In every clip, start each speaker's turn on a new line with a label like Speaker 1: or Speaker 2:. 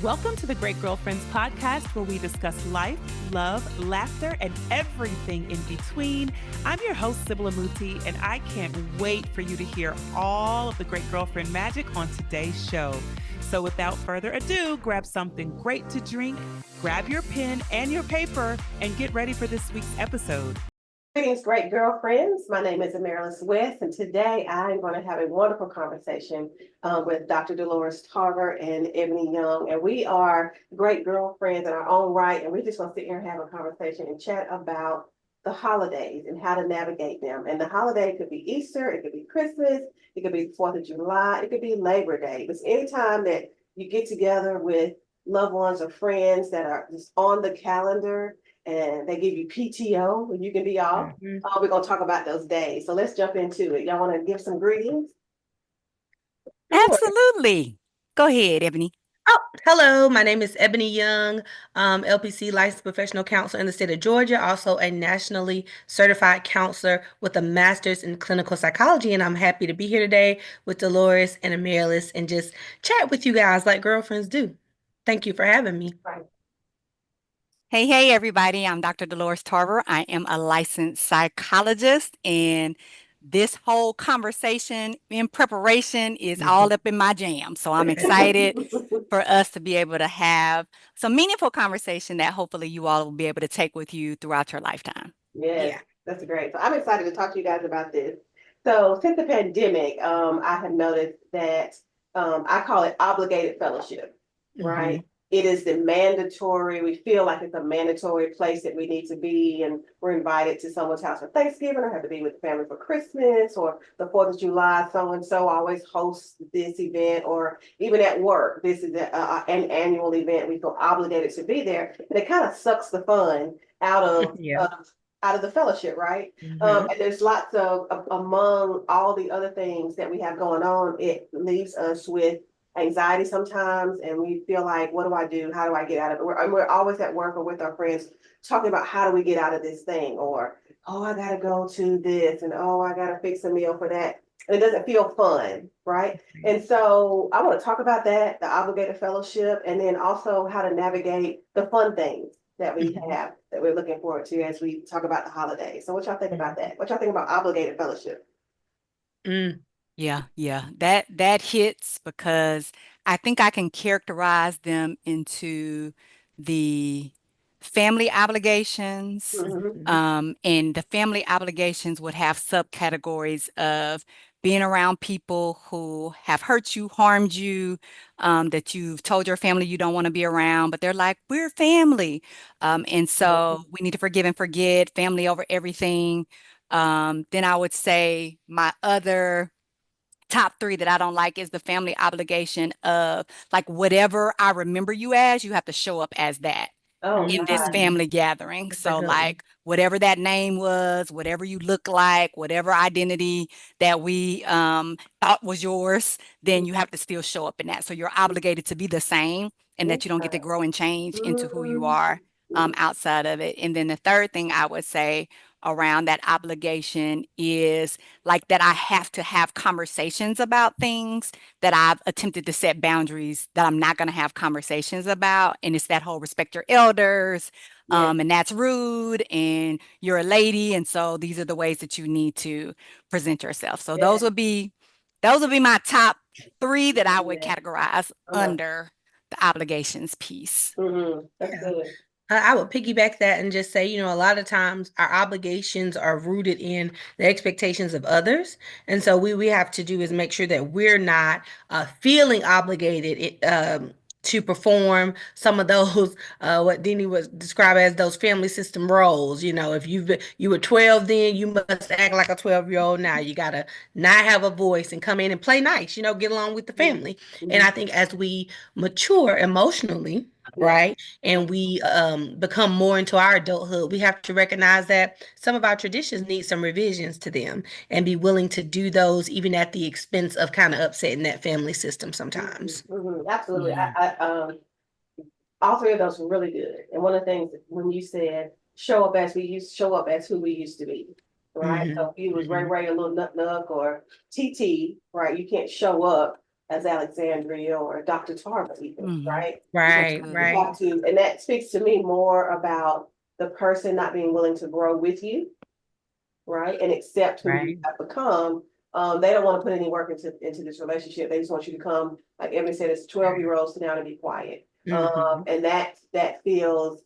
Speaker 1: Welcome to the Great Girlfriends podcast, where we discuss life, love, laughter, and everything in between. I'm your host, Sybil Amuti, and I can't wait for you to hear all of the Great Girlfriend magic on today's show. So without further ado, grab something great to drink, grab your pen and your paper, and get ready for this week's episode.
Speaker 2: Greetings, great girlfriends. My name is Amaris West, and today I'm going to have a wonderful conversation with Dr. Dolores Tarver and Ebony Young. And we are great girlfriends in our own right, and we're just going to sit here and have a conversation and chat about the holidays and how to navigate them. And the holiday could be Easter, it could be Christmas, it could be the 4th of July, it could be Labor Day. It's any time that you get together with loved ones or friends that are just on the calendar and they give you PTO and you can be off. We're going to talk about those days. So let's jump into it. Y'all want to give some greetings?
Speaker 3: Absolutely. Go ahead, Ebony.
Speaker 4: Oh, hello. My name is Ebony Young, LPC licensed professional counselor in the state of Georgia, also a nationally certified counselor with a master's in clinical psychology. And I'm happy to be here today with Dolores and Amaris and just chat with you guys like girlfriends do. Thank you for having me.
Speaker 2: Right.
Speaker 3: Hey, everybody. I'm Dr. Dolores Tarver. I am a licensed psychologist, and this whole conversation in preparation is all up in my jam. So I'm excited for us to be able to have some meaningful conversation that hopefully you all will be able to take with you throughout your lifetime.
Speaker 2: Yes, that's great. So I'm excited to talk to you guys about this. So since the pandemic, I have noticed that I call it obligated fellowship, right? It is the mandatory, we feel like it's a mandatory place that we need to be, and we're invited to someone's house for Thanksgiving, or have to be with the family for Christmas, or the 4th of July, so-and-so always hosts this event, or even at work, this is an annual event, we feel obligated to be there, and it kind of sucks the fun out of the fellowship, right? And there's lots of, among all the other things that we have going on, it leaves us with anxiety sometimes, and we feel like, what do I do? How do I get out of it? We're always at work or with our friends talking about how do we get out of this thing, or, oh, I gotta go to this, and oh, I gotta fix a meal for that. And it doesn't feel fun, right? And so I want to talk about that, the obligated fellowship, and then also how to navigate the fun things that we have that we're looking forward to as we talk about the holidays. So what y'all think about that? What y'all think about obligated fellowship?
Speaker 3: Yeah, that hits, because I think I can characterize them into the family obligations. And the family obligations would have subcategories of being around people who have hurt you, harmed you, that you've told your family you don't want to be around, but they're like, we're family. And so we need to forgive and forget, family over everything. Then I would say my other top 3 that I don't like is the family obligation of, like, whatever I remember you as, you have to show up as that in this family gathering. So like whatever that name was, whatever you look like, whatever identity that we thought was yours, then you have to still show up in that. So you're obligated to be the same, and that you don't get to grow and change into who you are outside of it. And then the third thing I would say around that obligation is like that I have to have conversations about things that I've attempted to set boundaries that I'm not going to have conversations about. And it's that whole respect your elders, and that's rude, and you're a lady. And so these are the ways that you need to present yourself. So those would be my top 3 that I would categorize under the obligations piece.
Speaker 2: That's good.
Speaker 4: I would piggyback that and just say, a lot of times our obligations are rooted in the expectations of others. And so we have to do is make sure that we're not feeling obligated to perform some of those, what Dini was described as those family system roles. If you were 12 then, you must act like a 12-year-old now. You got to not have a voice and come in and play nice, get along with the family. And I think as we mature emotionally, right, and we become more into our adulthood, we have to recognize that some of our traditions need some revisions to them, and be willing to do those even at the expense of kind of upsetting that family system sometimes.
Speaker 2: Absolutely. I all 3 of those were really good. And one of the things when you said show up as who we used to be, right? So if you was Ray Ray, a little nut or TT, right, you can't show up as Alexandria or Dr. Tarver even, right?
Speaker 4: Right,
Speaker 2: You
Speaker 4: right,
Speaker 2: have to, and that speaks to me more about the person not being willing to grow with you, right? And accept who you
Speaker 4: right.
Speaker 2: have become. They don't want to put any work into this relationship. They just want you to come, like Ebony said, it's 12-year-olds sit down and be quiet.
Speaker 4: Mhm.
Speaker 2: And that feels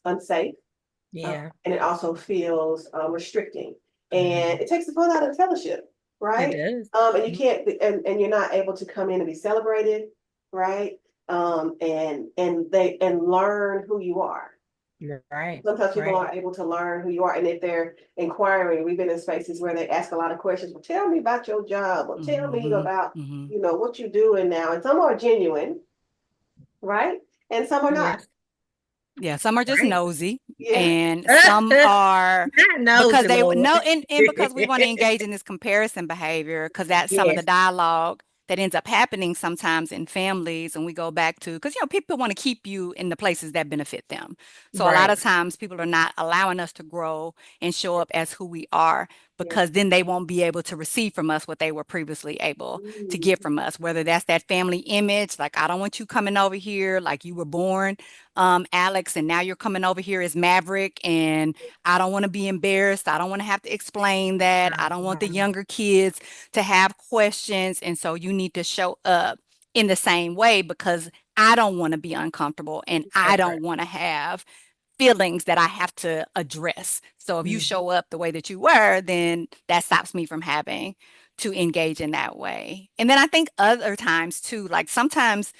Speaker 2: unsafe.
Speaker 4: Yeah,
Speaker 2: And it also feels restricting.
Speaker 4: Mhm.
Speaker 2: And it takes the fun out of the fellowship,
Speaker 4: It
Speaker 2: right?
Speaker 4: does.
Speaker 2: And you can't and you're not able to come in and be celebrated, right? And learn who you are.
Speaker 4: Right,
Speaker 2: Sometimes people
Speaker 4: right.
Speaker 2: aren't able to learn who you are. And if they're inquiring, we've been in spaces where they ask a lot of questions. Well, tell me about your job, or tell me about, what you're doing now. And some are genuine, right? And some are not.
Speaker 4: Yes,
Speaker 3: Yeah, some are just
Speaker 4: right.
Speaker 3: nosy,
Speaker 2: Yeah.
Speaker 3: and some are
Speaker 4: Not
Speaker 3: because
Speaker 4: nosy,
Speaker 3: they
Speaker 4: Lord.
Speaker 3: no, and because we want to engage in this comparison behavior, because that's some of the
Speaker 4: Yes,
Speaker 3: dialogue that ends up happening sometimes in families. And we go back to, because people want to keep you in the places that benefit them. So a lot
Speaker 4: right.
Speaker 3: of times people are not allowing us to grow and show up as who we are,
Speaker 2: Yeah.
Speaker 3: because then they won't be able to receive from us what they were previously able to
Speaker 2: Mm,
Speaker 3: get from us, whether that's that family image, like, I don't want you coming over here like you were born Alex, and now you're coming over here as Maverick, and I don't want to be embarrassed. I don't want to have to explain that. I don't want the
Speaker 4: Mhm.
Speaker 3: younger kids to have questions. And so you need to show up in the same way, because I don't want to be uncomfortable and I
Speaker 4: That's right.
Speaker 3: don't want to have feelings that I have to address. So if you
Speaker 4: Mhm.
Speaker 3: show up the way that you were, then that stops me from having to engage in that way. And then I think other times too, like sometimes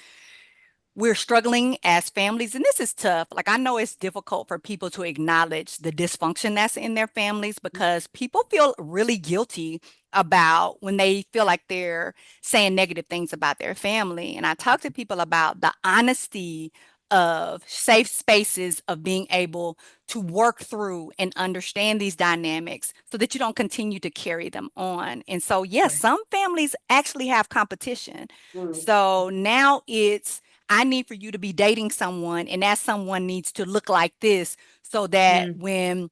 Speaker 3: we're struggling as families, and this is tough. Like, I know it's difficult for people to acknowledge the dysfunction that's in their families, because people feel really guilty about when they feel like they're saying negative things about their family. And I talk to people about the honesty of safe spaces of being able to work through and understand these dynamics so that you don't continue to carry them on. And so, yes,
Speaker 4: Right.
Speaker 3: some families actually have competition.
Speaker 2: mm,
Speaker 3: So now it's, I need for you to be dating someone, and that someone needs to look like this, so that
Speaker 4: Mm.
Speaker 3: when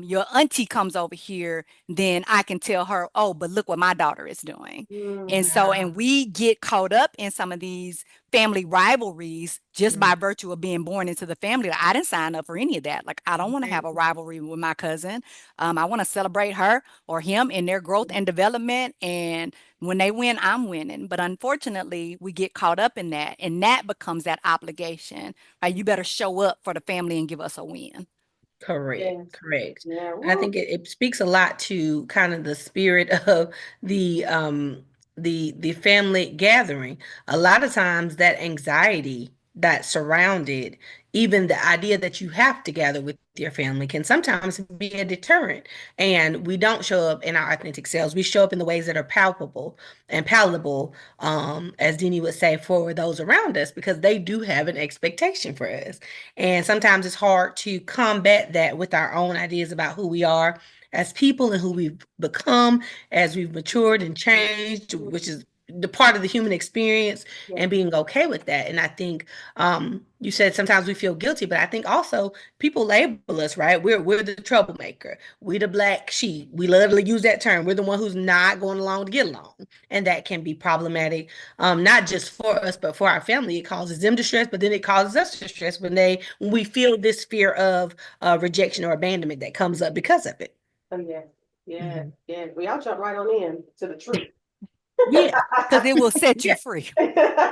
Speaker 3: your auntie comes over here, then I can tell her, oh, but look what my daughter is doing. And
Speaker 2: mm,
Speaker 3: so,
Speaker 4: Wow.
Speaker 3: and we get caught up in some of these family rivalries just
Speaker 4: Mm.
Speaker 3: by virtue of being born into the family. Like, I didn't sign up for any of that. Like, I don't want to have
Speaker 4: Right.
Speaker 3: a rivalry with my cousin. I want to celebrate her or him in their growth and development. And when they win, I'm winning. But unfortunately, we get caught up in that, and that becomes that obligation. Right? You better show up for the family and give us a win.
Speaker 4: Correct,
Speaker 2: yes.
Speaker 4: correct.
Speaker 2: Yeah.
Speaker 4: And I think
Speaker 2: Woo.
Speaker 4: it speaks a lot to kind of the spirit of the family gathering. A lot of times that anxiety that surrounded even the idea that you have to gather with your family can sometimes be a deterrent. And we don't show up in our authentic selves. We show up in the ways that are palpable and palatable, as Denny would say, for those around us, because they do have an expectation for us. And sometimes it's hard to combat that with our own ideas about who we are as people and who we've become as we've matured and changed, which is the part of the human experience,
Speaker 2: Yeah.
Speaker 4: and being okay with that. And I think you said sometimes we feel guilty, but I think also people label us, right? We're the troublemaker. We the black sheep. We literally use that term. We're the one who's not going along to get along. And that can be problematic, not just for us, but for our family. It causes them distress, but then it causes us distress when we feel this fear of rejection or abandonment that comes up because of it.
Speaker 2: Oh, yeah. Yeah.
Speaker 4: Mhm.
Speaker 2: Yeah. We all jump right on in to the truth.
Speaker 4: Yeah,
Speaker 3: Because it will set you
Speaker 4: yeah.
Speaker 3: free.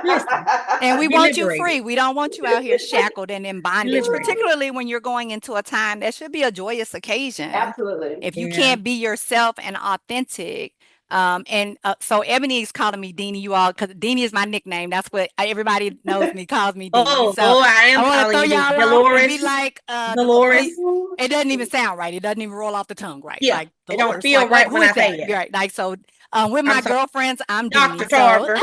Speaker 4: Listen,
Speaker 3: And we
Speaker 4: be
Speaker 3: want you
Speaker 4: liberated.
Speaker 3: free. We don't want you out here shackled and in
Speaker 4: Be
Speaker 3: bondage,
Speaker 4: liberated.
Speaker 3: particularly when you're going into a time that should be a joyous occasion.
Speaker 2: Absolutely.
Speaker 3: If you
Speaker 4: Yeah.
Speaker 3: can't be yourself and authentic, so Ebony is calling me Deanie, you all, because Deanie is my nickname. That's what everybody knows me, calls me Deanie.
Speaker 4: Oh,
Speaker 3: So
Speaker 4: oh, I
Speaker 3: I
Speaker 4: am
Speaker 3: want to
Speaker 4: calling
Speaker 3: throw
Speaker 4: you
Speaker 3: y'all off and be
Speaker 4: Dolores.
Speaker 3: like,
Speaker 4: Dolores.
Speaker 3: please. It doesn't even sound right. It doesn't even roll off the tongue right.
Speaker 4: Yeah,
Speaker 3: Like
Speaker 4: it don't
Speaker 3: Dolores.
Speaker 4: feel
Speaker 3: Like, what?
Speaker 4: right
Speaker 3: Who
Speaker 4: when
Speaker 3: is
Speaker 4: I say
Speaker 3: that?
Speaker 4: it.
Speaker 3: Right. Like, so with
Speaker 4: I'm
Speaker 3: my
Speaker 4: sorry,
Speaker 3: girlfriends, I'm
Speaker 4: Dr.
Speaker 3: Deanie. So
Speaker 4: Tarver.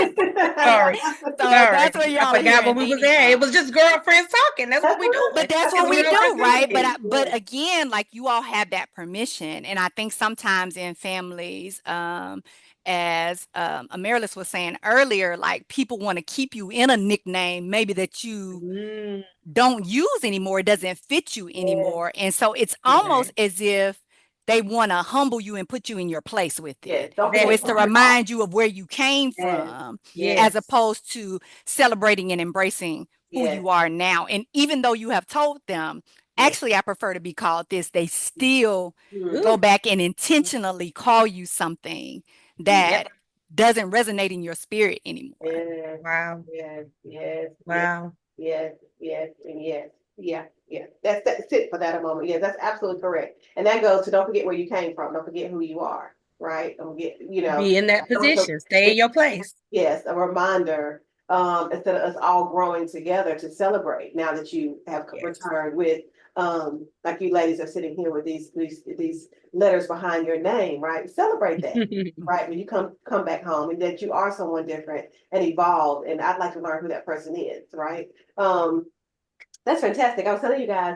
Speaker 4: Sorry,
Speaker 3: so
Speaker 4: sorry.
Speaker 3: that's where
Speaker 4: I
Speaker 3: y'all are
Speaker 4: forgot
Speaker 3: hearing
Speaker 4: what we was
Speaker 3: Deanie
Speaker 4: at. It
Speaker 3: from.
Speaker 4: was just girlfriends talking. That's what we doing.
Speaker 3: But that's what
Speaker 4: It's
Speaker 3: we
Speaker 4: real
Speaker 3: do, right?
Speaker 4: organic.
Speaker 3: But again, like, you all have that permission. And I think sometimes in families, as Amaris was saying earlier, like, people want to keep you in a nickname maybe that you
Speaker 4: Mm,
Speaker 3: don't use anymore. It doesn't fit you
Speaker 2: Yeah.
Speaker 3: anymore. And so it's almost
Speaker 4: right.
Speaker 3: as if they want to humble you and put you in your place with
Speaker 2: Yes,
Speaker 3: it.
Speaker 2: don't
Speaker 3: So
Speaker 2: forget
Speaker 3: it's to
Speaker 2: who you are.
Speaker 3: remind you of where you came
Speaker 2: Yes,
Speaker 3: from,
Speaker 2: yes,
Speaker 3: as
Speaker 4: Yes.
Speaker 3: opposed to celebrating and embracing who
Speaker 2: yes,
Speaker 3: you are now. And even though you have told them,
Speaker 2: yes.
Speaker 3: actually, I prefer to be called this, they still
Speaker 2: Mhm.
Speaker 3: go
Speaker 4: Ooh,
Speaker 3: back and intentionally call you something that
Speaker 4: yep.
Speaker 3: doesn't resonate in your spirit anymore.
Speaker 2: Yes,
Speaker 4: Wow.
Speaker 2: yes, yes, yes,
Speaker 4: Wow.
Speaker 2: yes, yes, and yes. Yeah, yeah. That's it for that a moment. Yes, that's absolutely correct. And that goes to don't forget where you came from. Don't forget who you are, right? Don't forget,
Speaker 4: Be in that
Speaker 2: don't for-
Speaker 4: position. Stay in your place.
Speaker 2: yes, a reminder, instead of us all growing together to celebrate now that you have
Speaker 4: Yes.
Speaker 2: returned with, like you ladies are sitting here with these letters behind your name, right? Celebrate that. Right, when you come back home, and that you are someone different and evolved, and I'd like to learn who that person is, right? That's fantastic. I was telling you guys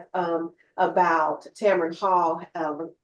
Speaker 2: about Tamron Hall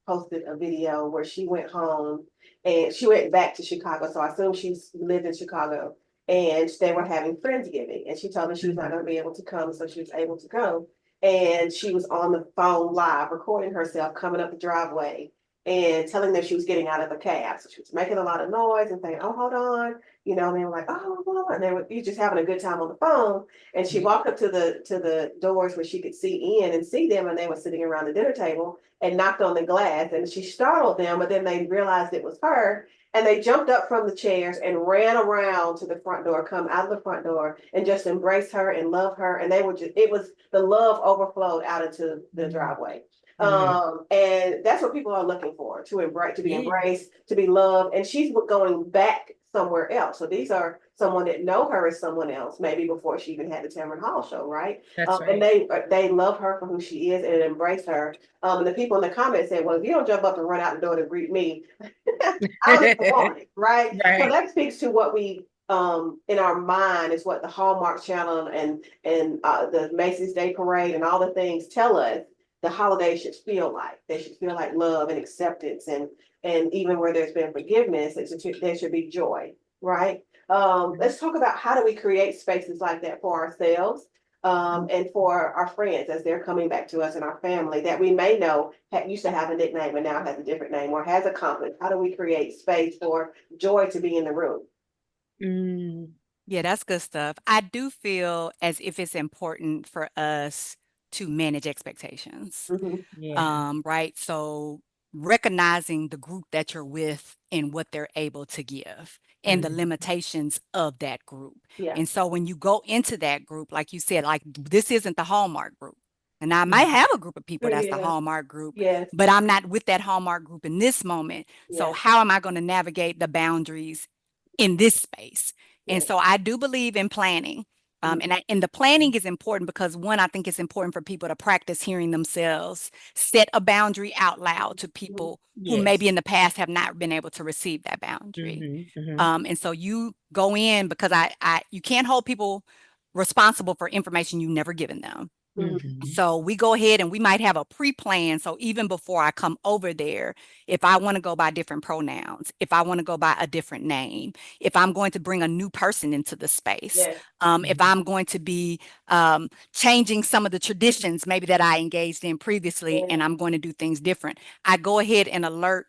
Speaker 2: posted a video where she went home and she went back to Chicago. So I assume she's lived in Chicago, and they were having Friendsgiving, and she told me she was not going to be able to come, so she was able to go. And she was on the phone live, recording herself coming up the driveway and telling them she was getting out of a cab. So she was making a lot of noise and saying, "Oh, hold on," and they were like, "Oh, well," and they were just having a good time on the phone. And she walked up to the doors where she could see in and see them, and they were sitting around the dinner table, and knocked on the glass, and she startled them, but then they realized it was her, and they jumped up from the chairs and ran around to the front door, come out of the front door, and just embraced her and love her, and they were just it was the love overflowed out into the driveway. And that's what people are looking for, to embrace, to be
Speaker 4: Yeah.
Speaker 2: embraced, to be loved. And she's going back somewhere else. So these are someone that know her as someone else, maybe before she even had the Tamron Hall show, right?
Speaker 4: That's
Speaker 2: And
Speaker 4: right.
Speaker 2: they love her for who she is and embrace her. And the people in the comments said, "Well, if you don't jump up and run out the door to greet me, I don't even want it," right? So
Speaker 4: Right.
Speaker 2: that speaks to what we in our mind is what the Hallmark Channel and the Macy's Day Parade and all the things tell us the holidays should feel like. They should feel like love and acceptance, and even where there's been forgiveness, there should be joy, right? Let's talk about how do we create spaces like that for ourselves, and for our friends as they're coming back to us and our family that we may know used to have a nickname and now has a different name or has a conflict. How do we create space for joy to be in the room?
Speaker 4: Mm,
Speaker 3: Yeah, that's good stuff. I do feel as if it's important for us to manage expectations.
Speaker 2: Mhm.
Speaker 4: yeah.
Speaker 3: Right? So recognizing the group that you're with and what they're able to give and the
Speaker 4: Mm,
Speaker 3: limitations of that group.
Speaker 2: Yeah.
Speaker 3: And so when you go into that group, like you said, like this isn't the Hallmark group. And I might
Speaker 4: mm,
Speaker 3: have a group of people that's the
Speaker 2: Yeah.
Speaker 3: Hallmark group,
Speaker 2: Yes.
Speaker 3: but I'm not with that Hallmark group in this moment. So
Speaker 2: Yes.
Speaker 3: how am I going to navigate the boundaries in this space? And
Speaker 2: Yes.
Speaker 3: so I do believe in planning. And the planning is important because one, I think it's important for people to practice hearing themselves set a boundary out loud to
Speaker 2: Mhm.
Speaker 3: people who
Speaker 4: yes.
Speaker 3: maybe in the past have not been able to receive that boundary.
Speaker 4: Mm-hmm.
Speaker 3: And so you go in because you can't hold people responsible for information you've never given them.
Speaker 2: Mhm.
Speaker 4: Mm-hmm.
Speaker 3: So we go ahead and we might have a pre-plan. So even before I come over there, if I want to go by different pronouns, if I want to go by a different name, if I'm going to bring a new person into the space,
Speaker 2: Yes.
Speaker 3: if I'm going to be changing some of the traditions maybe that I engaged in previously,
Speaker 2: Yes.
Speaker 3: and I'm going to do things different, I go ahead and alert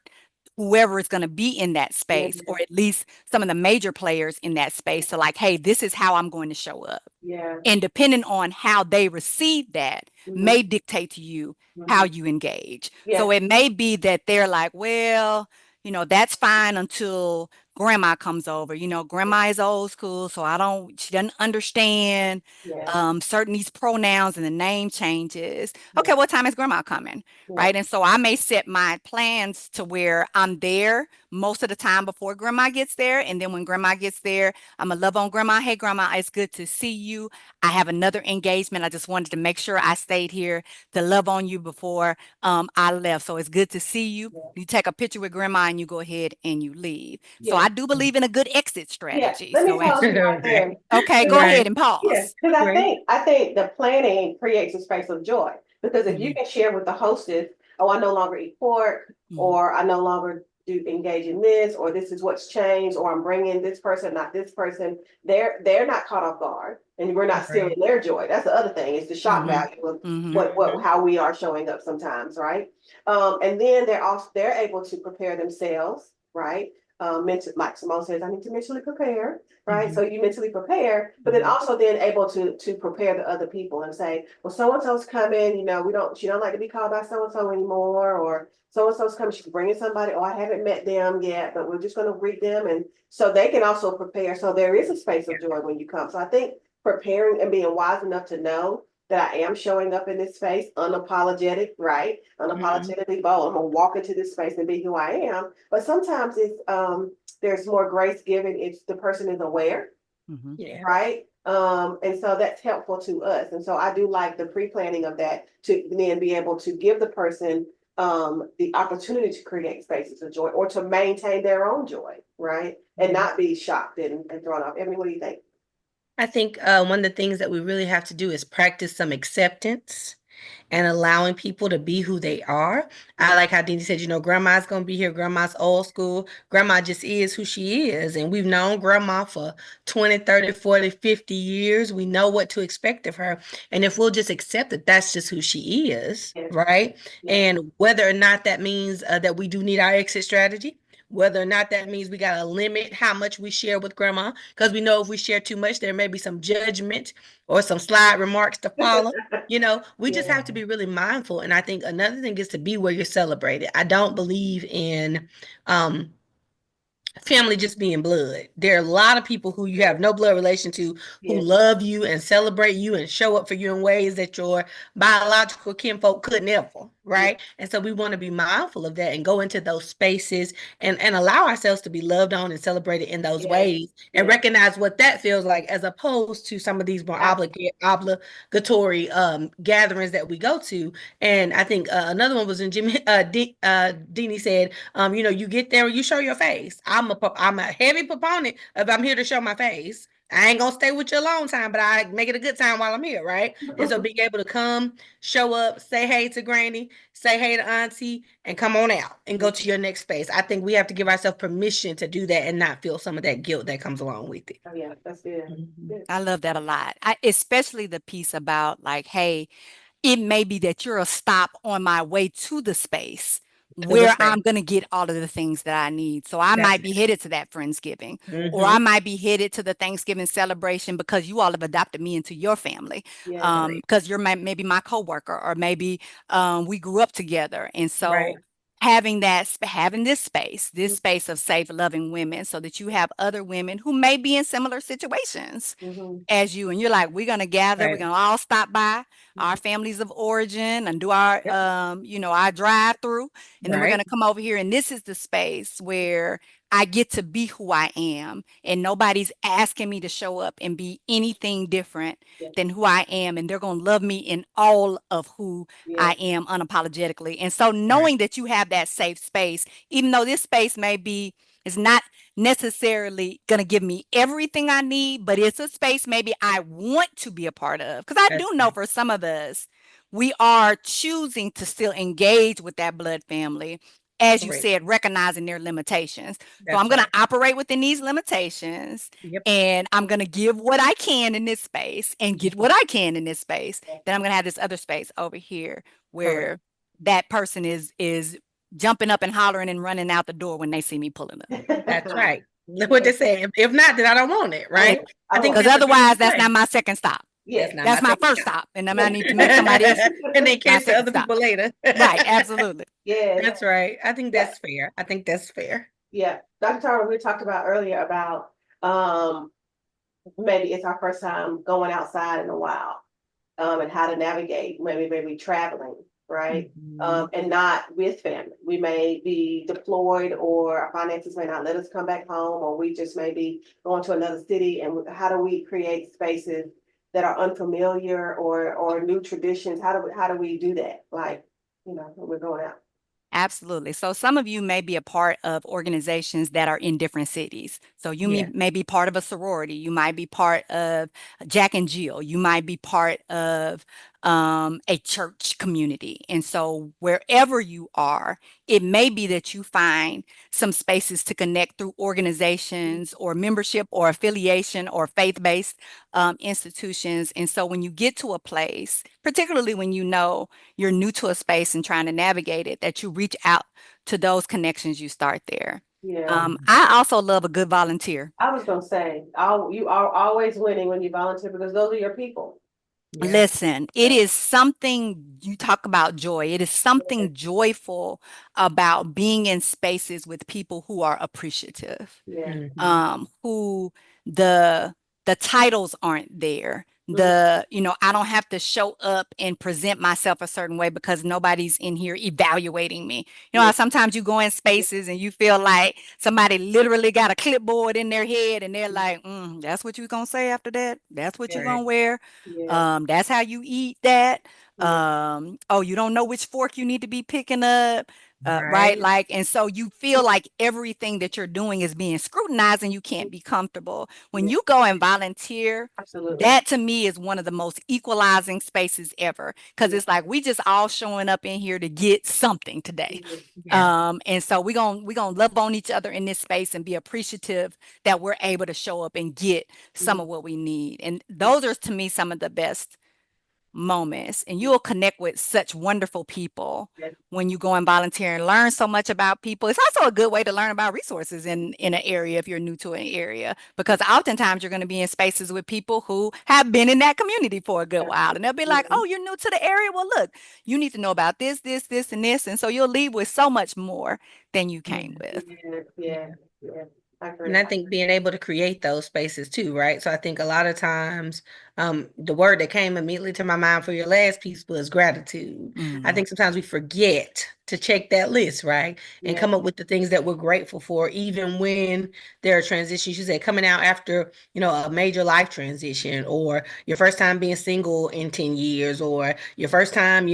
Speaker 3: whoever is going to be in that
Speaker 2: Yes.
Speaker 3: space, or at least some of the major players in that space. So like, hey, this is how I'm going to show up.
Speaker 2: Yeah.
Speaker 3: And depending on how they receive that
Speaker 2: Mhm.
Speaker 3: may dictate to you how
Speaker 2: Mhm.
Speaker 3: you engage.
Speaker 2: Yeah.
Speaker 3: So it may be that they're like, well, that's fine until grandma comes over. Grandma is old school, so she doesn't understand
Speaker 2: Yeah.
Speaker 3: certain these pronouns and the name changes.
Speaker 2: Yeah.
Speaker 3: Okay, what time is grandma coming?
Speaker 2: Yeah.
Speaker 3: Right. And so I may set my plans to where I'm there most of the time before grandma gets there. And then when grandma gets there, I'm gonna love on grandma. Hey, grandma, it's good to see you. I have another engagement. I just wanted to make sure I stayed here to love on you before I left. So it's good to see you.
Speaker 2: Yeah.
Speaker 3: You take a picture with grandma and you go ahead and you leave. So
Speaker 2: Yeah.
Speaker 3: I do believe in a good exit
Speaker 2: Yeah.
Speaker 3: strategy.
Speaker 2: Let me
Speaker 3: So,
Speaker 2: pause you right
Speaker 4: Right.
Speaker 2: there.
Speaker 3: okay, go
Speaker 4: Right.
Speaker 3: ahead and
Speaker 2: Yeah,
Speaker 3: pause.
Speaker 2: because
Speaker 4: Right.
Speaker 2: I think the planning creates a space of joy. Because if you
Speaker 4: Mhm.
Speaker 2: can share with the hostess, "Oh, I no longer eat pork,"
Speaker 3: Mhm.
Speaker 2: or "I no longer engage in this, or this is what's changed, or I'm bringing this person, not this person. They're not caught off guard, and we're not stealing their joy. That's the other thing, is the shock value of how we are showing up sometimes, right? And then they're able to prepare themselves, right? Like Simone says, I need to mentally prepare, right? So you mentally prepare, but then also then able to prepare the other people and say, well, so and so's coming. She don't like to be called by so and so anymore, or so and so's coming. She's bringing somebody. Oh, I haven't met them yet, but we're just going to greet them, and so they can also prepare. So there is a space of joy when you come. So I think preparing and being wise enough to know that I am showing up in this space unapologetic, right? Unapologetically bold. I'm gonna walk into this space and be who I am. But sometimes it's there's more grace given if the person is aware, right? And so that's helpful to us. And so I do like the pre-planning of that, to then be able to give the person the opportunity to create spaces of joy, or to maintain their own joy, right? And not be shocked and thrown off. Emily, what do you think?
Speaker 4: I think one of the things that we really have to do is practice some acceptance and allowing people to be who they are. I like how Dini said, grandma's going to be here. Grandma's old school. Grandma just is who she is. And we've known grandma for 20, 30, 40, 50 years. We know what to expect of her. And if we'll just accept that that's just who she is, right? And whether or not that means that we do need our exit strategy, whether or not that means we got to limit how much we share with grandma, because we know if we share too much, there may be some judgment or some slide remarks to follow. We just have to be really mindful. And I think another thing is to be where you're celebrated. I don't believe in family just being blood. There are a lot of people who you have no blood relation to who love you and celebrate you and show up for you in ways that your biological kinfolk couldn't ever, right? And so we want to be mindful of that and go into those spaces and allow ourselves to be loved on and celebrated in those ways, and recognize what that feels like, as opposed to some of these more obligatory gatherings that we go to. And I think another one was in Jimmy Deanie said, you get there and you show your face. I'm a heavy proponent of I'm here to show my face. I ain't gonna stay with you a long time, but I make it a good time while I'm here, right? And so being able to come, show up, say hey to Granny, say hey to Auntie, and come on out and go to your next space. I think we have to give ourselves permission to do that and not feel some of that guilt that comes along with it.
Speaker 2: Oh yeah, that's good.
Speaker 3: I love that a lot. Especially the piece about like, hey, it may be that you're a stop on my way to the space where I'm going to get all of the things that I need. So I might be headed to that Friendsgiving, or I might be headed to the Thanksgiving celebration because you all have adopted me into your family. Because you're maybe my coworker, or maybe we grew up together. And so having this space of safe, loving women, so that you have other women who may be in similar situations as you, and you're like, we're going to gather, we're going to all stop by our families of origin and do our our drive through, and then we're going to come over here, and this is the space where I get to be who I am, and nobody's asking me to show up and be anything different than who I am, and they're going to love me in all of who I am unapologetically. And so knowing that you have that safe space, even though this space is not necessarily going to give me everything I need, but it's a space maybe I want to be a part of. Because I do know for some of us, we are choosing to still engage with that blood family, as you said, recognizing their limitations. So I'm going to operate within these limitations, and I'm going to give what I can in this space and get what I can in this space. Then I'm going to have this other space over here where that person is jumping up and hollering and running out the door when they see me pulling up.
Speaker 4: That's right. What they say. If not, then I don't want it, right?
Speaker 3: I think because otherwise that's not my second stop. That's my first stop, and then I need to make somebody else
Speaker 4: and then catch the other people later.
Speaker 3: Right, absolutely.
Speaker 2: Yeah,
Speaker 4: that's right. I think that's fair. I think that's fair.
Speaker 2: Yeah, Dr. Tarver, we talked about earlier about maybe it's our first time going outside in a while, and how to navigate maybe traveling, right? And not with family. We may be deployed, or our finances may not let us come back home, or we just may be going to another city. And how do we create spaces that are unfamiliar, or new traditions? How do we do that? Like, when we're going out.
Speaker 3: Absolutely. So some of you may be a part of organizations that are in different cities. So you may be part of a sorority. You might be part of Jack and Jill. You might be part of a church community. And so wherever you are, it may be that you find some spaces to connect through organizations or membership or affiliation or faith-based institutions. And so when you get to a place, particularly when you know you're new to a space and trying to navigate it, that you reach out to those connections, you start there.
Speaker 2: Yeah.
Speaker 3: I also love a good volunteer.
Speaker 2: I was gonna say, you are always winning when you volunteer because those are your people.
Speaker 4: Yeah.
Speaker 3: Listen, it
Speaker 2: Yeah.
Speaker 3: is something, you talk about joy. It is something joyful about being in spaces with people who are appreciative,
Speaker 2: Yeah.
Speaker 3: who the the titles aren't there.
Speaker 2: Mhm.
Speaker 3: I don't have to show up and present myself a certain way because nobody's in here evaluating me. You know
Speaker 2: Yeah.
Speaker 3: how sometimes you go in spaces and you feel like somebody literally got a clipboard in their head and they're like, that's what you're gonna say after that? That's what you're
Speaker 2: Yeah.
Speaker 3: gonna wear?
Speaker 2: Yeah.
Speaker 3: That's how you eat that?
Speaker 2: Yeah.
Speaker 3: Oh, you don't know which fork you need to be picking up? Right?
Speaker 4: Right.
Speaker 3: Like, and so you feel like everything that you're doing is being scrutinized and you can't be comfortable. When
Speaker 2: Yeah.
Speaker 3: you go and volunteer,
Speaker 2: Absolutely.
Speaker 3: that to me is one of the most equalizing spaces ever because
Speaker 2: Yeah.
Speaker 3: it's like we just all showing up in here to get something today.
Speaker 2: Mhm.
Speaker 4: Yeah.
Speaker 3: And so we're gonna love on each other in this space and be appreciative that we're able to show up and get some
Speaker 2: Mhm.
Speaker 3: of what we need. And those are to me some of the best moments, and you'll connect with such wonderful people
Speaker 2: Yeah.
Speaker 3: when you go and volunteer and learn so much about people. It's also a good way to learn about resources in an area if you're new to an area, because oftentimes you're going to be in spaces with people who have been in that community for a good while, and they'll be like,
Speaker 2: Mhm.
Speaker 3: oh, you're new to the area, well, look, you need to know about this and this, and so you'll leave with so much more than you
Speaker 4: Yeah.
Speaker 3: came with.
Speaker 2: Yeah. Yeah. Yeah. I
Speaker 4: And
Speaker 2: agree.
Speaker 4: I think being able to create those spaces too, right? So I think a lot of times, the word that came immediately to my mind for your last piece was gratitude. I
Speaker 3: Mm.
Speaker 4: think sometimes we forget to check that list, right? And
Speaker 2: Yeah.
Speaker 4: come up with the things that we're grateful for, even when there are transitions. You said coming out after, a major life transition, or your first time being single in 10 years, or your first time,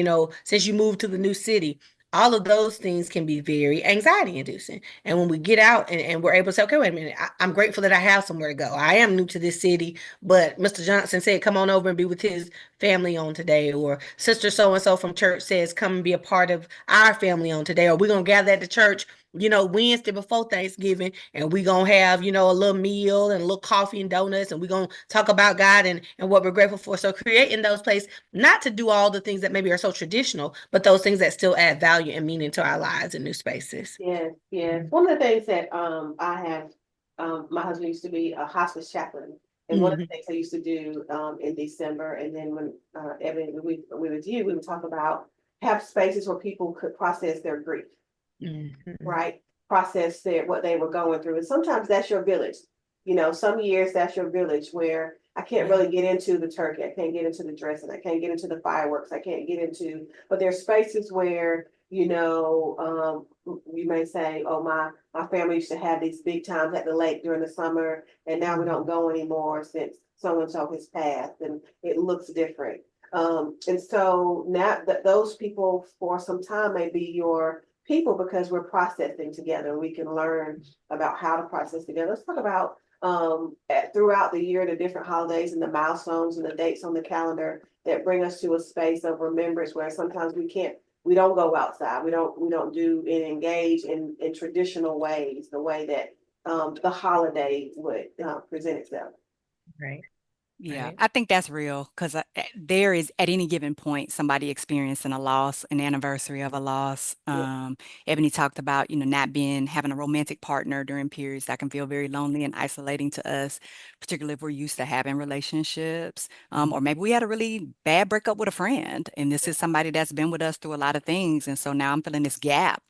Speaker 4: since you moved to the new city. All of those things can be very anxiety inducing. And when we get out and we're able to say, okay, wait a minute, I'm grateful that I have somewhere to go. I am new to this city, but Mr. Johnson said, come on over and be with his family on today. Or Sister so and so from church says, come and be a part of our family on today. Or we're going to gather at the church, Wednesday before Thanksgiving, and we're going to have, a little meal and a little coffee and donuts, and we're going to talk about God and what we're grateful for. So creating those places, not to do all the things that maybe are so traditional, but those things that still add value and meaning to our lives and new spaces.
Speaker 2: Yes, yes. One of the things that I have, my husband used to be a hospice chaplain, and one of the
Speaker 4: Mhm.
Speaker 2: things I used to do in December, and then when Ebony, we with you, we would talk about have spaces where people could process their grief,
Speaker 4: Mhm.
Speaker 2: right? Process what they were going through, and sometimes that's your village. Some years that's your village where I can't
Speaker 4: Yeah.
Speaker 2: really get into the turkey, I can't get into the dressing, I can't get into the fireworks, I can't get into, but there's spaces where you may say, oh, my family used to have these big times at the lake during the summer, and now we don't go anymore since so and so has passed, and it looks different. And so now that those people for some time may be your people because we're processing together. We can learn about how to process together. Let's talk about throughout the year, the different holidays and the milestones and the dates on the calendar that bring us to a space of remembrance where sometimes we don't go outside. We don't do and engage in traditional ways, the way that the holiday would present itself.
Speaker 4: Right.
Speaker 3: Yeah,
Speaker 4: Right.
Speaker 3: I think that's real because there is at any given point somebody experiencing a loss, an anniversary of a loss.
Speaker 2: Yeah.
Speaker 3: Ebony talked about, not having a romantic partner during periods that can feel very lonely and isolating to us, particularly if we're used to having relationships. Or maybe we had a really bad breakup with a friend, and this is somebody that's been with us through a lot of things. And so now I'm feeling this gap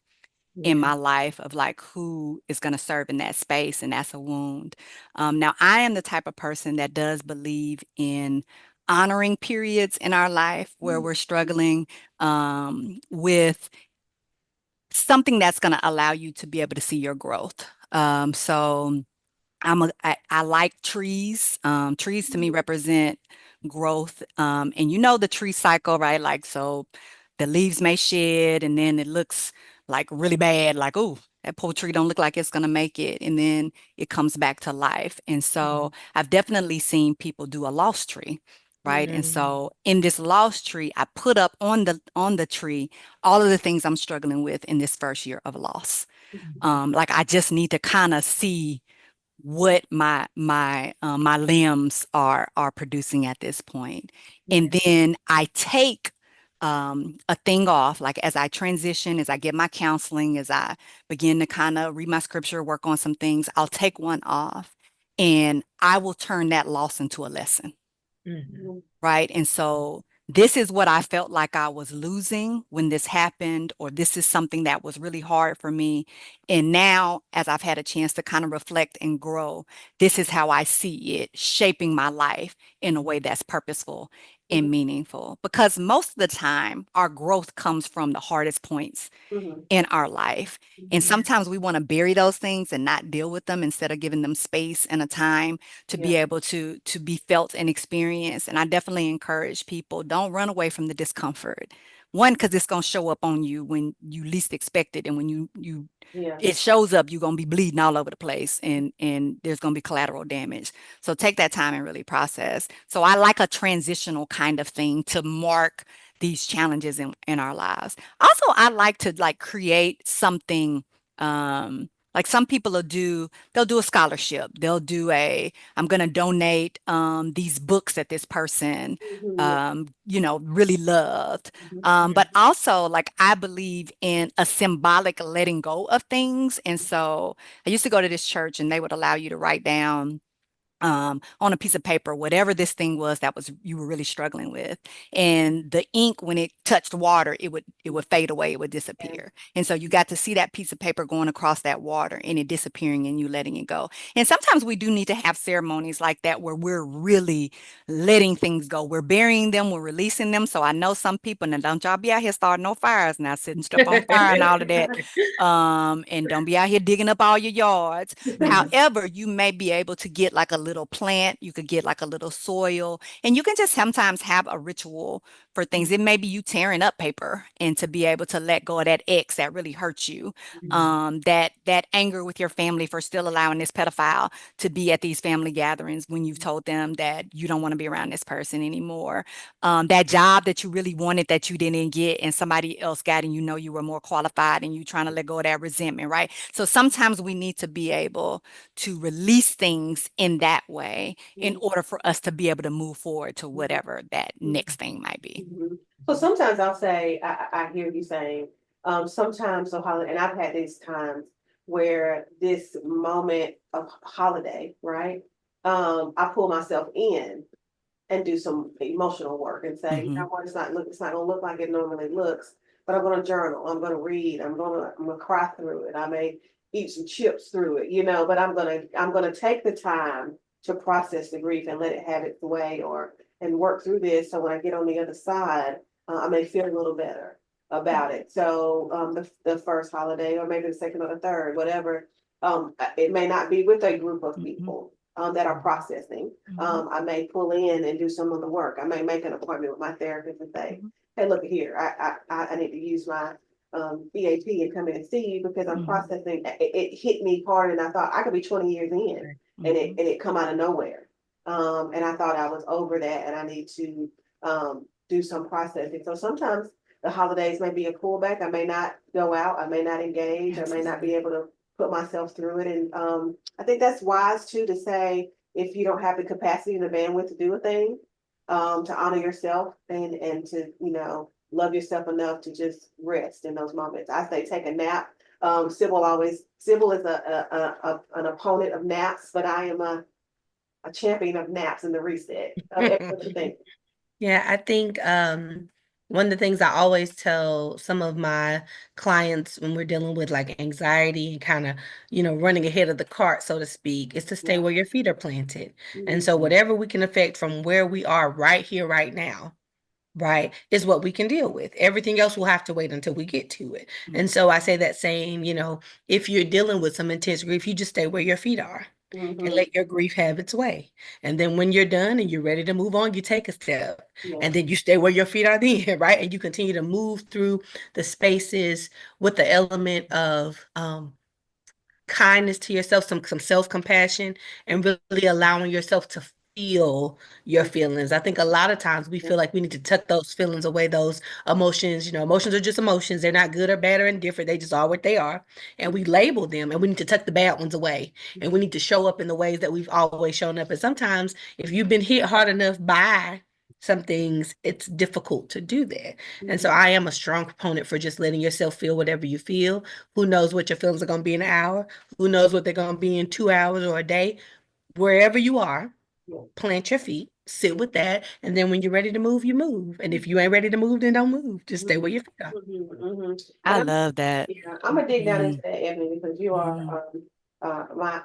Speaker 3: in
Speaker 4: Yeah.
Speaker 3: my life of like who is going to serve in that space, and that's a wound. Now, I am the type of person that does believe in honoring periods in our life where we're struggling with something that's going to allow you to be able to see your growth. So I like trees. Trees to me represent growth. And the tree cycle, right? Like, so the leaves may shed and then it looks like really bad, like, oh, that poor tree don't look like it's gonna make it. And then it comes back to life. And so I've definitely seen people do a lost tree. right? And so in this loss tree, I put up on the tree all of the things I'm struggling with in this first year of loss. Like I just need to kind of see what my limbs are producing at this point. And then I take a thing off, like as I transition, as I get my counseling, as I begin to kind of read my scripture, work on some things, I'll take one off and I will turn that loss into a lesson.
Speaker 4: Mhm.
Speaker 3: Right. And so this is what I felt like I was losing when this happened, or this is something that was really hard for me. And now, as I've had a chance to kind of reflect and grow, this is how I see it shaping my life in a way that's purposeful and meaningful. Because most of the time, our growth comes from the hardest points in our life. And sometimes we want to bury those things and not deal with them instead of giving them space and a time to be able to be felt and experienced. And I definitely encourage people, don't run away from the discomfort. One, because it's going to show up on you when you least expect it. And when you
Speaker 2: Yeah.
Speaker 3: it shows up, you're going to be bleeding all over the place and there's going to be collateral damage. So take that time and really process. So I like a transitional kind of thing to mark these challenges in our lives. Also, I like to like create something like some people they'll do a scholarship. They'll do I'm going to donate these books that this person really loved. But also like I believe in a symbolic letting go of things. And so I used to go to this church and they would allow you to write down on a piece of paper, whatever this thing was that was you were really struggling with. And the ink, when it touched water, it would fade away, it would disappear. And so you got to see that piece of paper going across that water and it disappearing and you letting it go. And sometimes we do need to have ceremonies like that where we're really letting things go. We're burying them, we're releasing them. So I know some people, now don't y'all be out here starting no fires now, setting stuff on fire and all of that. And don't be out here digging up all your yards. However, you may be able to get like a little plant, you could get like a little soil, and you can just sometimes have a ritual for things. It may be you tearing up paper and to be able to let go of that ex that really hurts you, that anger with your family for still allowing this pedophile to be at these family gatherings when you've told them that you don't want to be around this person anymore. That job that you really wanted that you didn't get and somebody else got and you know you were more qualified and you trying to let go of that resentment, right? So sometimes we need to be able to release things in that way in order for us to be able to move forward to whatever that next thing might be.
Speaker 2: So sometimes I'll say, I hear you saying, sometimes so holiday, and I've had these times where this moment of holiday, right? I pull myself in and do some emotional work and say, you know what, it's not gonna look like it normally looks, but I'm gonna journal, I'm gonna read, I'm gonna cry through it. I may eat some chips through it, but I'm gonna take the time to process the grief and let it have its way and work through this. So when I get on the other side, I may feel a little better about it. So the first holiday, or maybe the second or the third, whatever, it may not be with a group of people that are processing. I may pull in and do some of the work. I may make an appointment with my therapist and say, hey, look here, I need to use my BAP and come in and see you because I'm processing. It hit me hard and I thought I could be 20 years in and it come out of nowhere. And I thought I was over that and I need to do some processing. So sometimes the holidays may be a pullback. I may not go out. I may not engage. I may not be able to put myself through it. And I think that's wise too, to say, if you don't have the capacity and the bandwidth to do a thing, to honor yourself and to, love yourself enough to just rest in those moments. I say take a nap. Sybil is an opponent of naps, but I am a champion of naps and the reset. What you think?
Speaker 4: Yeah, I think one of the things I always tell some of my clients when we're dealing with like anxiety and kind of, running ahead of the cart, so to speak, is to stay where your feet are planted. And so whatever we can affect from where we are right here, right now, right, is what we can deal with. Everything else will have to wait until we get to it. And so I say that same, if you're dealing with some intense grief, you just stay where your feet are. And let your grief have its way. And then when you're done and you're ready to move on, you take a step. And then you stay where your feet are then, right? And you continue to move through the spaces with the element of kindness to yourself, some self-compassion, and really allowing yourself to feel your feelings. I think a lot of times we feel like we need to tuck those feelings away, those emotions. Emotions are just emotions. They're not good or bad or indifferent. They just are what they are. And we label them, and we need to tuck the bad ones away. And we need to show up in the ways that we've always shown up. And sometimes if you've been hit hard enough by some things, it's difficult to do that. And so I am a strong proponent for just letting yourself feel whatever you feel. Who knows what your feelings are going to be in an hour? Who knows what they're going to be in 2 hours or a day? Wherever you are, plant your feet, sit with that, and then when you're ready to move, you move. And if you ain't ready to move, then don't move. Just stay where your feet are.
Speaker 3: I love that.
Speaker 2: Yeah, I'm gonna dig down into
Speaker 3: Mhm.
Speaker 2: that, Ebony, because you
Speaker 3: Mhm.
Speaker 2: are my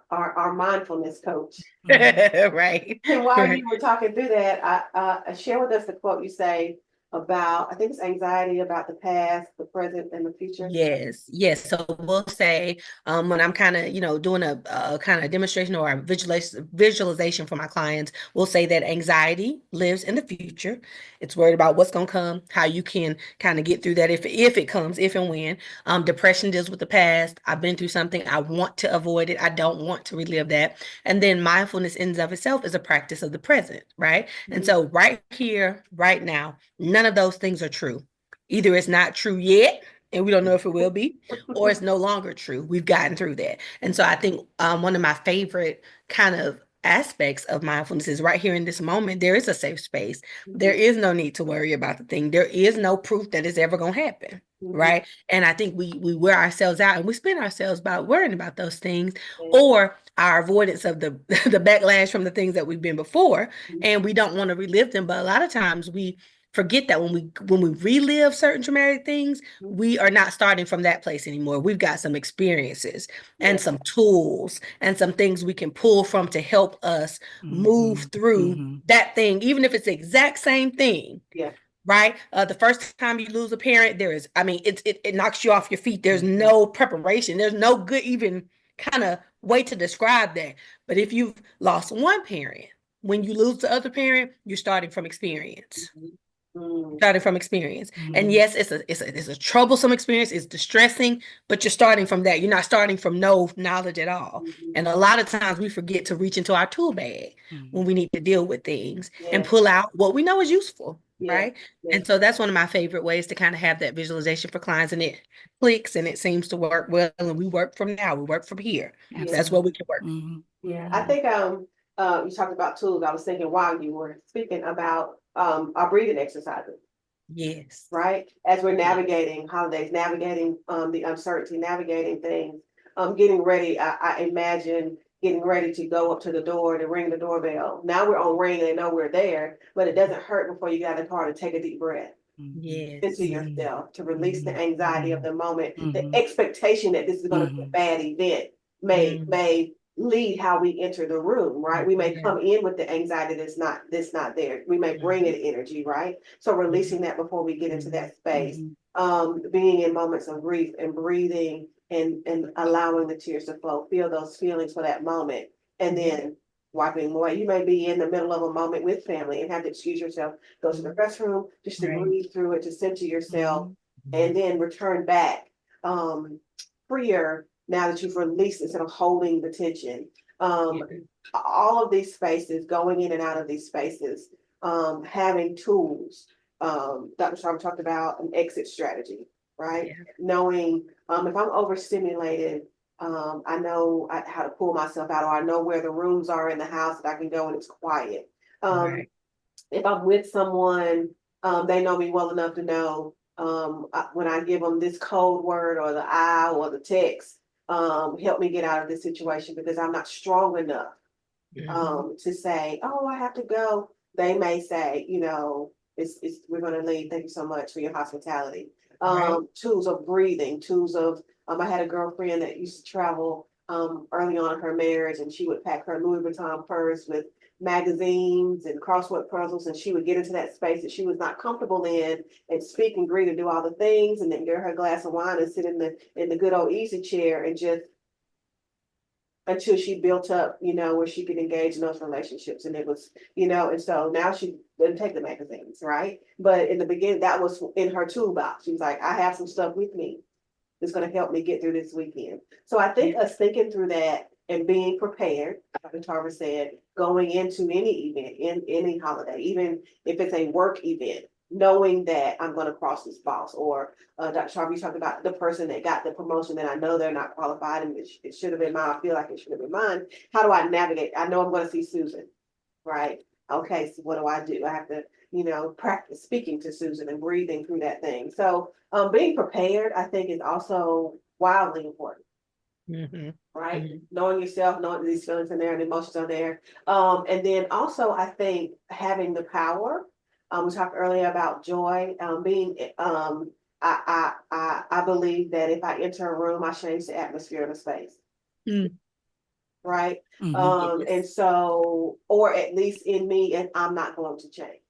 Speaker 2: our mindfulness coach.
Speaker 3: Mhm.
Speaker 4: Right.
Speaker 2: And while
Speaker 4: Right.
Speaker 2: you were talking through that, share with us the quote you say about, I think it's anxiety about the past, the present, and the future.
Speaker 4: Yes. So we'll say when I'm kind of, doing a kind of demonstration or a visualization for my clients, we'll say that anxiety lives in the future. It's worried about what's going to come, how you can kind of get through that if it comes, if and when. Depression deals with the past. I've been through something. I want to avoid it. I don't want to relive that. And then mindfulness in and of itself is a practice of the present, right? And so right here, right now, none of those things are true. Either it's not true yet, and we don't know if it will be, or it's no longer true. We've gotten through that. And so I think one of my favorite kind of aspects of mindfulness is right here in this moment, there is a safe space. There is no need to worry about the thing. There is no proof that it's ever going to happen. Right. And I think we wear ourselves out and we spend ourselves by worrying about those things or our avoidance of the the backlash from the things that we've been before. And we don't want to relive them. But a lot of times we forget that when we relive certain traumatic things, we are not starting from that place anymore. We've got some experiences and some tools and some things we can pull from to help us move through that thing, even if it's the exact same thing.
Speaker 2: Yeah.
Speaker 4: Right. The first time you lose a parent, it knocks you off your feet. There's no preparation. There's no good even kind of way to describe that. But if you've lost one parent, when you lose the other parent, you're starting from experience. Starting from experience. And yes, it's a troublesome experience. It's distressing, but you're starting from that. You're not starting from no knowledge at all. And a lot of times we forget to reach into our tool bag when we need to deal with things and pull out what we know is useful. Right. And so that's one of my favorite ways to kind of have that visualization for clients, and it clicks and it seems to work well. And we work from now. We work from here. That's where we can work.
Speaker 2: Yeah. I think you talked about tools. I was thinking while you were speaking about our breathing exercises.
Speaker 4: Yes.
Speaker 2: Right. As we're navigating holidays, navigating the uncertainty, navigating things, getting ready. I imagine getting ready to go up to the door to ring the doorbell. Now we're on ring and they know we're there, but it doesn't hurt before you get out of the car to take a deep breath into yourself, to release the anxiety of the moment, the expectation that this is going to be a bad event may lead how we enter the room, right? We may come in with the anxiety that's not there. We may bring in energy, right? So releasing that before we get into that space, being in moments of grief and breathing and allowing the tears to flow, feel those feelings for that moment, and then wiping away. You may be in the middle of a moment with family and have to excuse yourself, go to the restroom, just to breathe through it, to center yourself, and then return back freer now that you've released instead of holding the tension. All of these spaces, going in and out of these spaces, having tools. Dr. Tarver talked about an exit strategy, right? Knowing if I'm overstimulated, I know how to pull myself out, or I know where the rooms are in the house that I can go and it's quiet. If I'm with someone, they know me well enough to know when I give them this code word or the I or the text, help me get out of this situation because I'm not strong enough to say, oh, I have to go. They may say, we're going to leave. Thank you so much for your hospitality. Tools of breathing, tools of, I had a girlfriend that used to travel early on in her marriage, and she would pack her Louis Vuitton purse with magazines and crossword puzzles, and she would get into that space that she was not comfortable in and speak and greet and do all the things, and then get her glass of wine and sit in the good old easy chair and just until she built up, where she could engage in those relationships. And it was, and so now she doesn't take the magazines, right? But in the beginning, that was in her toolbox. She was like, I have some stuff with me that's going to help me get through this weekend. So I think us thinking through that and being prepared, Dr. Tarver said, going into any event, in any holiday, even if it's a work event, knowing that I'm going to cross this boss. Or Dr. Tarver, you talked about the person that got the promotion that I know they're not qualified and it should have been mine. I feel like it should have been mine. How do I navigate? I know I'm going to see Susan, right? Okay, so what do? I have to, practice speaking to Susan and breathing through that thing. So being prepared, I think, is also wildly important. Right? Knowing yourself, knowing these feelings are there and emotions are there. And then also I think having the power. We talked earlier about joy. I believe that if I enter a room, I change the atmosphere of the space. Right? And so, or at least in me, and I'm not going to change.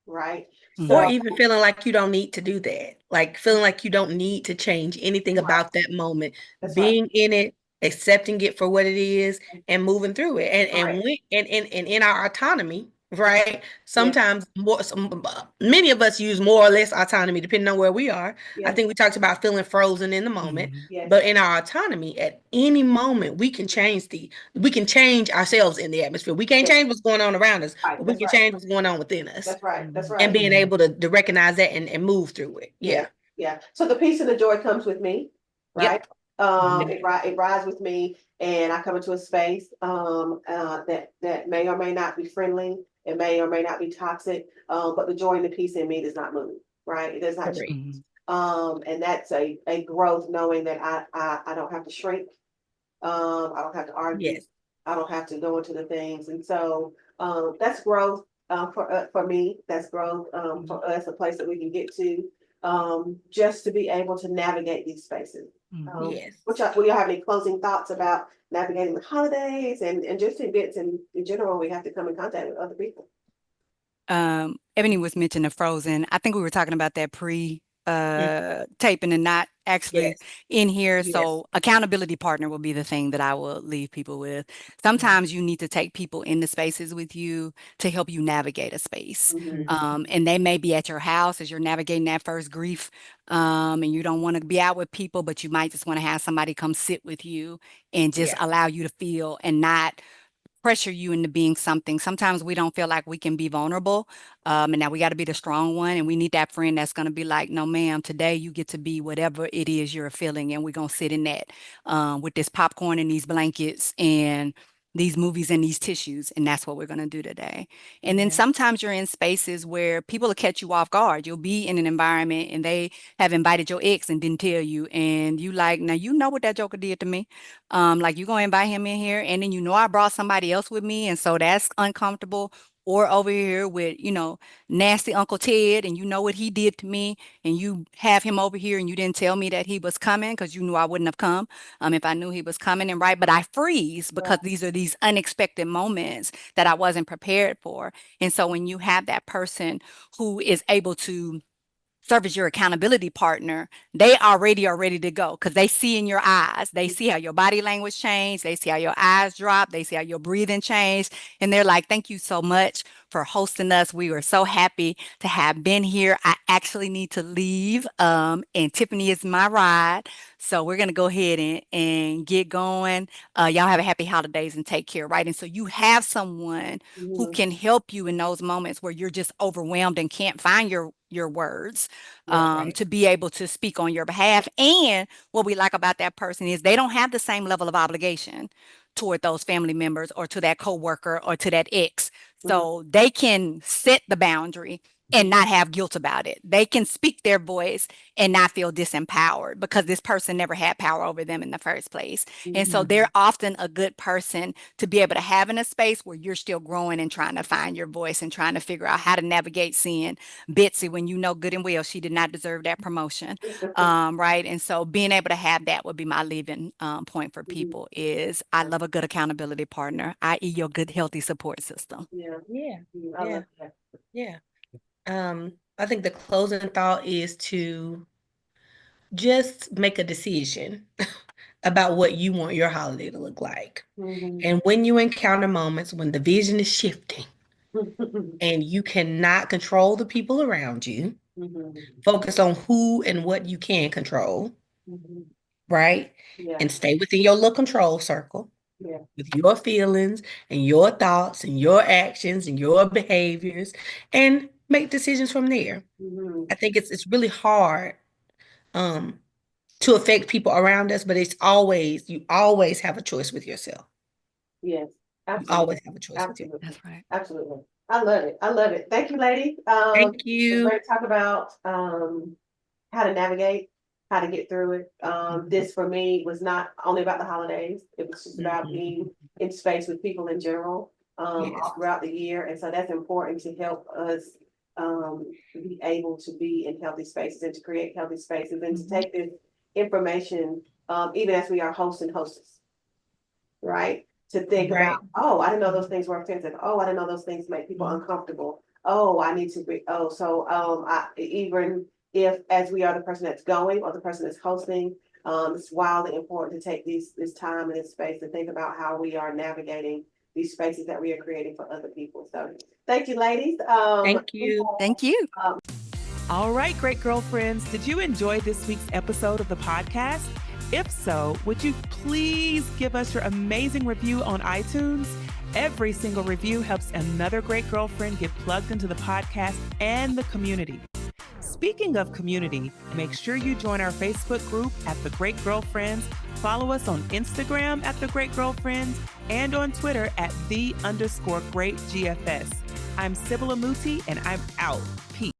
Speaker 2: Right?
Speaker 4: Or even feeling like you don't need to do that. Like feeling like you don't need to change anything about that moment.
Speaker 2: That's
Speaker 4: Being in it, accepting it for what it is, and moving through it. And in our autonomy, right? Sometimes many of us use more or less autonomy depending on where we are. I think we talked about feeling frozen in the moment, but in our autonomy, at any moment we can change ourselves in the atmosphere. We can't change what's going on around us, but we can change what's going on within us.
Speaker 2: That's right.
Speaker 4: And being able to recognize that and move through it.
Speaker 2: Yeah. So the peace and the joy comes with me, right? It rides with me, and I come into a space that may or may not be friendly. It may or may not be toxic, but the joy and the peace in me does not move, right? It does not change. And that's a growth, knowing that I don't have to shrink. I don't have to argue. I don't have to go into the things. And so that's growth for me. That's growth for us, a place that we can get to just to be able to navigate these spaces. Would y'all have any closing thoughts about navigating the holidays and just events in general? We have to come in contact with other people.
Speaker 3: Ebony was mentioning Frozen. I think we were talking about that taping and not actually in here. So accountability partner will be the thing that I will leave people with. Sometimes you need to take people into spaces with you to help you navigate a space. And they may be at your house as you're navigating that first grief. And you don't want to be out with people, but you might just want to have somebody come sit with you and just allow you to feel and not pressure you into being something. Sometimes we don't feel like we can be vulnerable. And now we got to be the strong one. And we need that friend that's going to be like, no, ma'am, today you get to be whatever it is you're feeling. And we're going to sit in that with this popcorn and these blankets and these movies and these tissues. And that's what we're going to do today. And then sometimes you're in spaces where people will catch you off guard. You'll be in an environment and they have invited your ex and didn't tell you. And you like, now you know what that joker did to me. Like you gonna invite him in here and then I brought somebody else with me. And so that's uncomfortable. Or over here with, nasty Uncle Ted and you know what he did to me and you have him over here and you didn't tell me that he was coming because you knew I wouldn't have come if I knew he was coming and right. But I freeze because these are these unexpected moments that I wasn't prepared for. And so when you have that person who is able to serve as your accountability partner, they already are ready to go because they see in your eyes. They see how your body language changed. They see how your eyes drop. They see how your breathing changed. And they're like, thank you so much for hosting us. We were so happy to have been here. I actually need to leave. And Tiffany is my ride. So we're going to go ahead and get going. Y'all have a happy holidays and take care, right? And so you have someone who can help you in those moments where you're just overwhelmed and can't find your words to be able to speak on your behalf. And what we like about that person is they don't have the same level of obligation toward those family members or to that coworker or to that ex. So they can set the boundary and not have guilt about it. They can speak their voice and not feel disempowered because this person never had power over them in the first place. And so they're often a good person to be able to have in a space where you're still growing and trying to find your voice and trying to figure out how to navigate seeing Betsy when you know good and well she did not deserve that promotion. Right. And so being able to have that would be my leaving point for people is I love a good accountability partner, i.e. your good, healthy support system.
Speaker 4: I think the closing thought is to just make a decision about what you want your holiday to look like. And when you encounter moments when the vision is shifting and you cannot control the people around you, focus on who and what you can control right?
Speaker 2: Yeah.
Speaker 4: And stay within your little control circle
Speaker 2: Yeah.
Speaker 4: with your feelings and your thoughts and your actions and your behaviors and make decisions from there.
Speaker 2: Mm-hmm.
Speaker 4: I think it's really hard to affect people around us, but you always have a choice with yourself.
Speaker 2: Yes.
Speaker 4: You
Speaker 2: Absolutely.
Speaker 4: always have a choice with yourself.
Speaker 2: Absolutely.
Speaker 3: That's right.
Speaker 2: Absolutely. I love it. I love it. Thank you, ladies.
Speaker 4: Thank
Speaker 2: It's
Speaker 4: you.
Speaker 2: great to talk about how to navigate, how to get through it. This for me was not only about the holidays. It was just about being in space with people in general
Speaker 4: Yes.
Speaker 2: all throughout the year. And so that's important to help us be able to be in healthy spaces and to create healthy spaces and to take this information, even as we are hosts and hostess, right? To think
Speaker 4: Right.
Speaker 2: about, oh, I didn't know those things were offensive. Oh, I didn't know those things make people uncomfortable. Oh, I need to be, even if as we are the person that's going or the person that's hosting, it's wildly important to take this time and this space to think about how we are navigating these spaces that we are creating for other people. So thank you, ladies.
Speaker 4: Thank you.
Speaker 3: Thank you.
Speaker 1: All right, great girlfriends, did you enjoy this week's episode of the podcast? If so, would you please give us your amazing review on iTunes? Every single review helps another great girlfriend get plugged into the podcast and the community. Speaking of community, make sure you join our Facebook group at The Great Girlfriends, follow us on Instagram at The Great Girlfriends, and on Twitter at @the_great GFS. I'm Sibylla Muti, and I'm out. Peace.